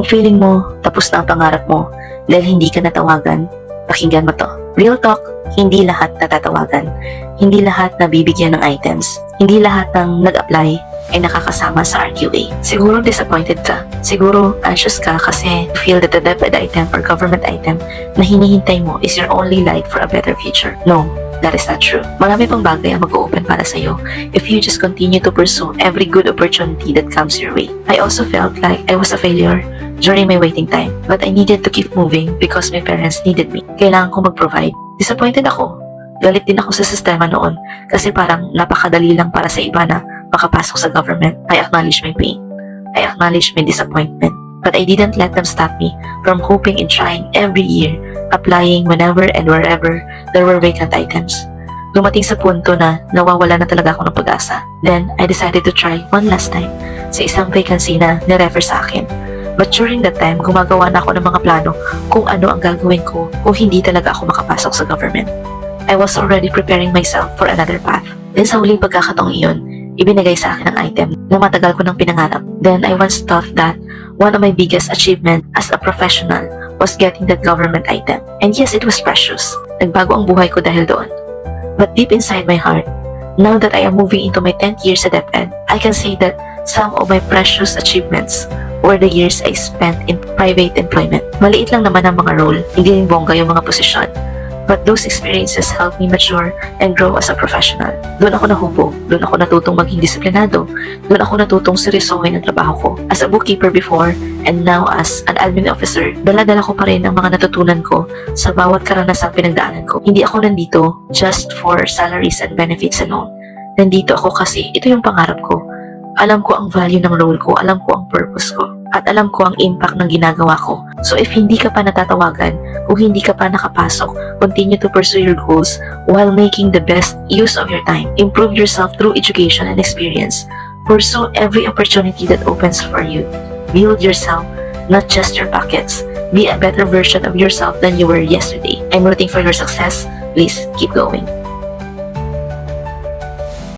feeling mo tapos na ang pangarap mo dahil hindi ka natawagan, pakinggan mo to. Real talk, hindi lahat natatawagan. Hindi lahat nabibigyan ng items. Hindi lahat ng nag-apply ay nakakasama sa RQA. Siguro disappointed ka. Siguro anxious ka kasi you feel that the DepEd item or government item na hinihintay mo is your only light for a better future. No, that is not true. Marami pang bagay ang mag-open para sa'yo if you just continue to pursue every good opportunity that comes your way. I also felt like I was a failure during my waiting time, but I needed to keep moving because my parents needed me. Kailangan ko mag-provide. Disappointed ako. Galit din ako sa sistema noon kasi parang napakadali lang para sa iba na makapasok sa government. I acknowledge my pain. I acknowledge my disappointment. But I didn't let them stop me from hoping and trying every year, applying whenever and wherever there were vacant items. Dumating sa punto na nawawala na talaga ako ng pag-asa. Then, I decided to try one last time sa isang vacancy na nirefer sa akin. But during that time, gumagawa na ako ng mga plano kung ano ang gagawin ko kung hindi talaga ako makapasok sa government. I was already preparing myself for another path. Then sa huling pagkakataong iyon, ibinigay sa akin ang item na matagal ko nang pinangarap. Then I once thought that one of my biggest achievements as a professional was getting that government item. And yes, it was precious. Nagbago ang buhay ko dahil doon. But deep inside my heart, now that I am moving into my 10th year sa DepEd, I can say that some of my precious achievements were the years I spent in private employment. Maliit lang naman ang mga role, hindi rin bongga yung mga posisyon. But those experiences helped me mature and grow as a professional. Doon ako nahubo, doon ako natutong maging disiplinado, doon ako natutong seryosohin ang trabaho ko. As a bookkeeper before, and now as an admin officer, dala-dala ko pa rin ang mga natutunan ko sa bawat karanasang pinagdaanan ko. Hindi ako nandito just for salaries and benefits alone. Nandito ako kasi ito yung pangarap ko. Alam ko ang value ng role ko, alam ko ang purpose ko, at alam ko ang impact ng ginagawa ko. So if hindi ka pa natatawagan, kung hindi ka pa nakapasok, continue to pursue your goals while making the best use of your time. Improve yourself through education and experience. Pursue every opportunity that opens for you. Build yourself, not just your pockets. Be a better version of yourself than you were yesterday. I'm rooting for your success. Please keep going.